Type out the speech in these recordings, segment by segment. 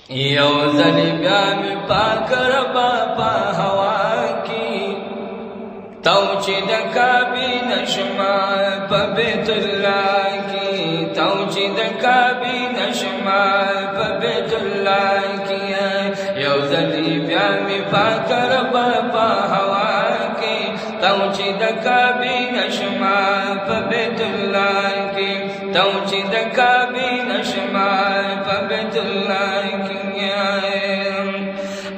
یو ځل بیا مې پاک ربا په هوا کې تو چې د کعبې نشما په بیت الله کې تو چې د کعبې نشما په بیت الله کې یو ځل بیا مې پاک ربا په هوا کې تو چې د کعبې نشما په بیت الله کې تو چې د کعبې نشما په بیت الله کې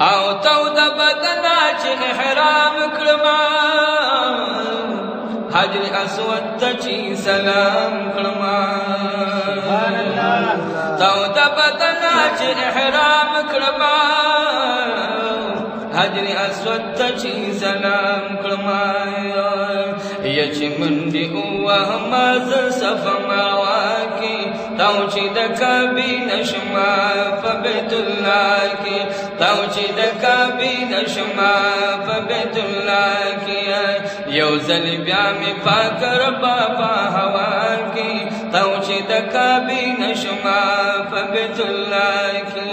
او تو د بدنا چې احرام کړما حجر اسود ته چې سلام کړما تو د بدنا چې احرام کړما حجر اسود ته چې سلام کړما یا چې منډي وهما ز صفا مروه کې تو چې د کعبې نشما په بیت الله کې تو چې د کعبې نشما په بیت الله کې یو ځل بیا مې پاک ربا په هوا کې تو چې د کعبې نشما په بیت الله کې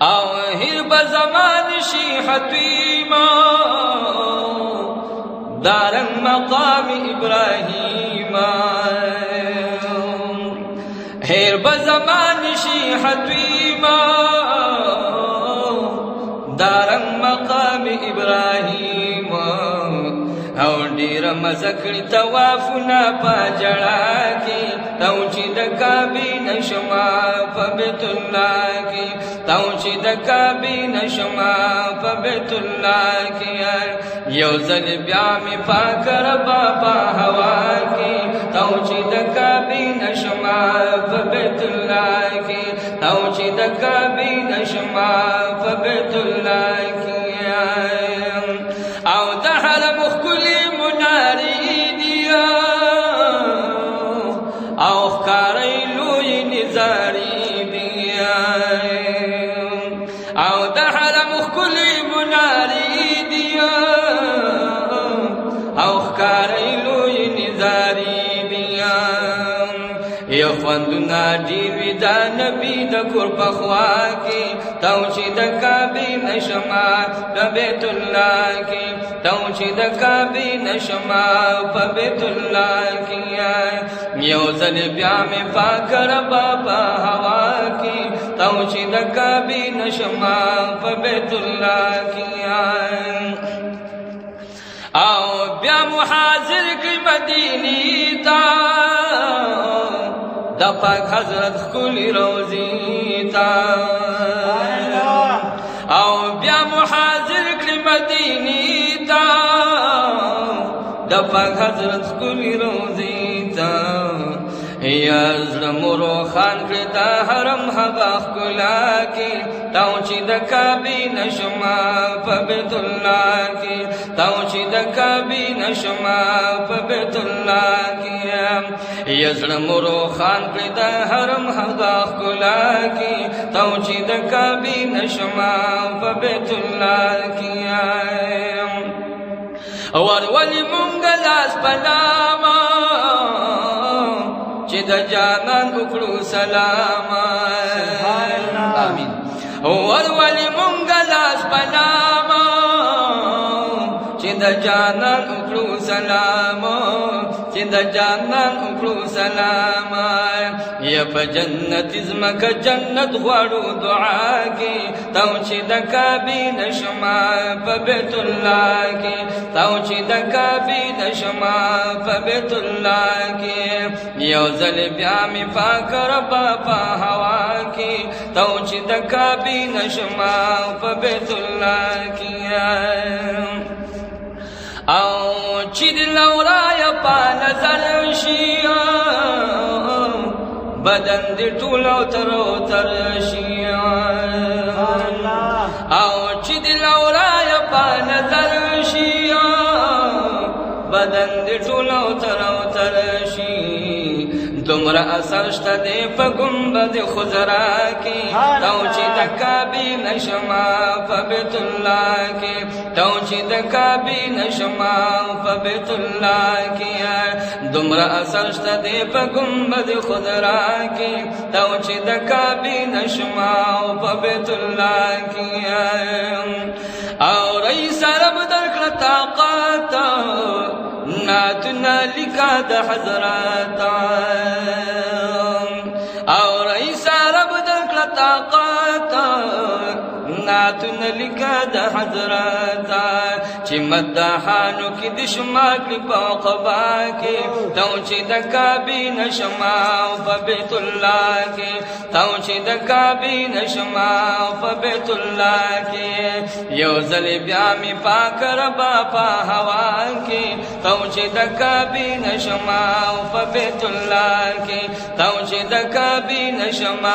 او هر بزمان شي حتیما دارن مقام ابراهیم هر بزمان شي حتیما دارن مقام ابراهیم او ډیر مزکړی طوافنا پاجړه کې تو چې د کعبې نشما په بیت الله کې تو چې د کعبې نشما په بیت الله کې یو ځل بیا مې پاک ربا په هوا کې تو چې د کعبې نشما په بیت الله کې تو چې د کعبې نشما په بیت الله کې او د حرم ښکلي منارې دي او ښکاري لوی نظارې دي او د حرم ښکلي منارې دي او ښکاري لوی نظارې دي یا خوندونه ډېر وي د نبي د کور په خوا کې تو چې د کعبې نشما په بیت الله کې تو چې د کعبې نشما په بیت الله کې یو ځل بیا مې پاک ربا په هوا کې تو چې د کعبې نشما په بیت الله کې او بیا محاضر کې مدینې ته د پاک حضرت ښکلي روضې ته او بیا محاضر کړي مدینې ته د پاک حضرت ښکلي روضې ته یا زړه مو روښان کړي د حرم هغه ښکلا کې تو چې د کعبې نشما په بیت الله کې تو چې د کعبې نشما په بیت الله کې یا زړه مو روښان کړي د حرم هغه ښکلا کې تو چې د کعبې نشما په بیت الله کې ورولې مونږ لاس په لامه چې د جانان وکړو سلام آمین ورولې مونږ لاس په لامه چې د جانان وکړو سلام چې د جانان وکړو سلام یا په جنت زمکه جنت غواړو دعا کې تو چې د کعبې نشما په بیت الله کې تو چې د کعبې نشما په بیت الله کې یو ځل بیا مې پاک ربا په هوا کې تو چې د کعبې نشما په بیت الله کې او چې د لورای په نظر شي بدن دې ټول او تر شي او چې د لورای په نظر شي بدن دې ټول او تر شي دومره دومره اثر شته دی په ګنبد خضرا کې تو چې د کعبې نشما په بیت الله کې تو چې د کعبې نشما په بیت الله کې دومره اثر شته دی په ګنبد خضرا کې تو چې د کعبې نشما په بیت الله کې او رئیس رب درکړه طاقت ناتنا لکا د حضرات او رئیس رب درکړه طاقت ناتنا لکا د حضرات چې مدحانو کې د شما کې په قبا کې تو چې د کعبې نشما په بیت الله کې تو چې د کعبې نشما په بیت الله کې یو ځل بیا می پاک ربا په هوا کې تو چې د کعبې نشما په بیت الله کې تو چې د کعبې نشما